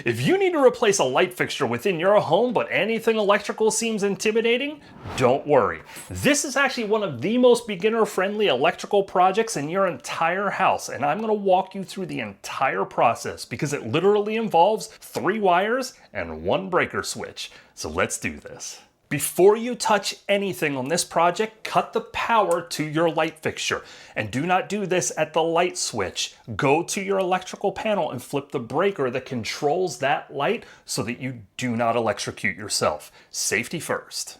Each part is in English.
If you need to replace a light fixture within your home, but anything electrical seems intimidating, don't worry. This is actually one of the most beginner-friendly electrical projects in your entire house, and I'm going to walk you through the entire process because it literally involves 3 wires and 1 breaker switch. So let's do this. Before you touch anything on this project, cut the power to your light fixture. And do not do this at the light switch. Go to your electrical panel and flip the breaker that controls that light so that you do not electrocute yourself. Safety first.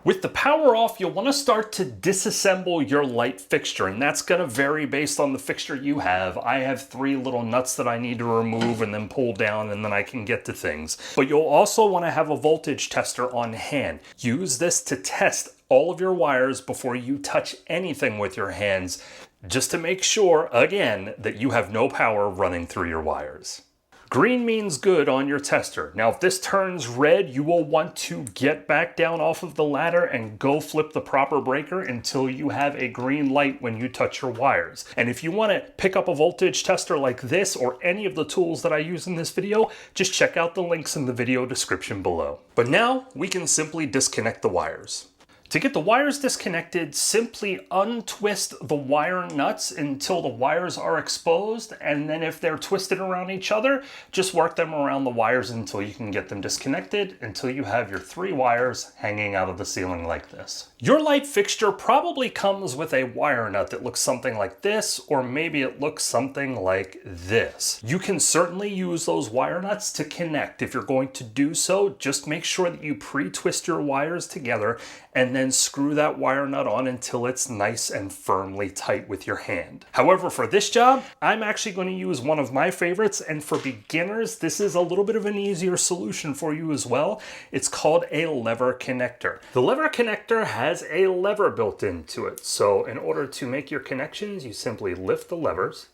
With the power off, you'll want to start to disassemble your light fixture, and that's going to vary based on the fixture you have. I have 3 little nuts that I need to remove and then pull down, and then I can get to things. But you'll also want to have a voltage tester on hand. Use this to test all of your wires before you touch anything with your hands, just to make sure, again, that you have no power running through your wires. Green means good on your tester. Now, if this turns red, you will want to get back down off of the ladder and go flip the proper breaker until you have a green light when you touch your wires. And if you want to pick up a voltage tester like this or any of the tools that I use in this video, just check out the links in the video description below. But now we can simply disconnect the wires. To get the wires disconnected, simply untwist the wire nuts until the wires are exposed, and then if they're twisted around each other, just work them around the wires until you can get them disconnected, until you have your 3 wires hanging out of the ceiling like this. Your light fixture probably comes with a wire nut that looks something like this, or maybe it looks something like this. You can certainly use those wire nuts to connect. If you're going to do so, just make sure that you pre-twist your wires together and then screw that wire nut on until it's nice and firmly tight with your hand. However, for this job, I'm actually going to use one of my favorites, and for beginners, this is a little bit of an easier solution for you as well. It's called a lever connector. The lever connector has a lever built into it. So in order to make your connections, you simply lift the levers,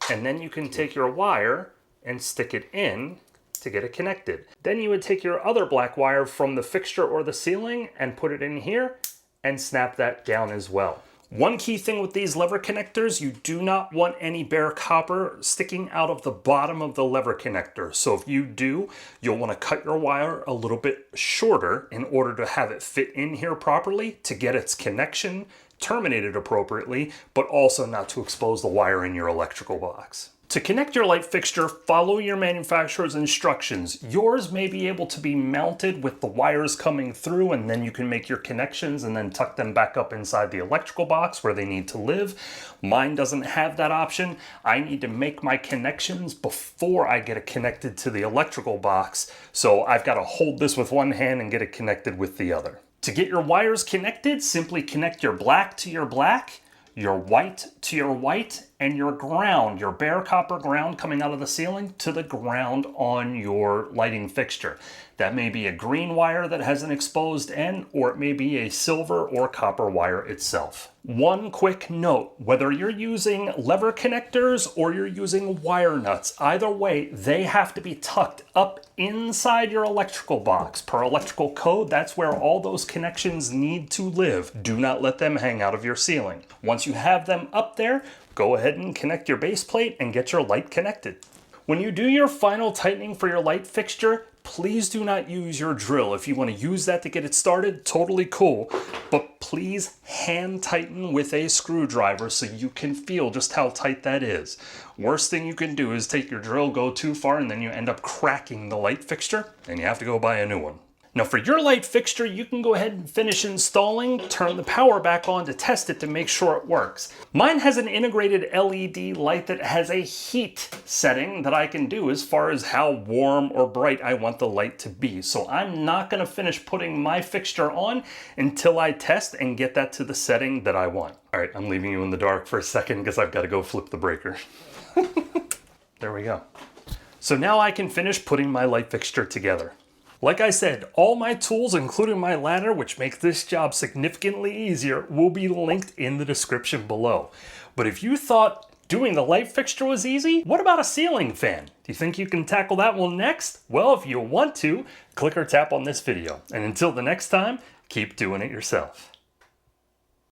and then you can take your wire and stick it in to get it connected. Then you would take your other black wire from the fixture or the ceiling and put it in here and snap that down as well. One key thing with these lever connectors, you do not want any bare copper sticking out of the bottom of the lever connector. So if you do, you'll want to cut your wire a little bit shorter in order to have it fit in here properly to get its connection terminated appropriately, but also not to expose the wire in your electrical box. To connect your light fixture, follow your manufacturer's instructions. Yours may be able to be mounted with the wires coming through, and then you can make your connections and then tuck them back up inside the electrical box where they need to live. Mine doesn't have that option. I need to make my connections before I get it connected to the electrical box, so I've got to hold this with one hand and get it connected with the other. To get your wires connected, simply connect your black to your black, your white to your white, and your ground, your bare copper ground coming out of the ceiling, to the ground on your lighting fixture. That may be a green wire that has an exposed end, or it may be a silver or copper wire itself. One quick note, whether you're using lever connectors or you're using wire nuts, either way, they have to be tucked up inside your electrical box. Per electrical code, that's where all those connections need to live. Do not let them hang out of your ceiling. Once you have them up there, go ahead and connect your base plate and get your light connected. When you do your final tightening for your light fixture, please do not use your drill. If you want to use that to get it started, totally cool, but please hand tighten with a screwdriver so you can feel just how tight that is. Worst thing you can do is take your drill, go too far, and then you end up cracking the light fixture, and you have to go buy a new one. Now for your light fixture, you can go ahead and finish installing, turn the power back on to test it to make sure it works. Mine has an integrated LED light that has a heat setting that I can do as far as how warm or bright I want the light to be. So I'm not going to finish putting my fixture on until I test and get that to the setting that I want. All right, I'm leaving you in the dark for a second because I've got to go flip the breaker. There we go. So now I can finish putting my light fixture together. Like I said, all my tools, including my ladder, which makes this job significantly easier, will be linked in the description below. But if you thought doing the light fixture was easy, what about a ceiling fan? Do you think you can tackle that one next? Well, if you want to, click or tap on this video. And until the next time, keep doing it yourself.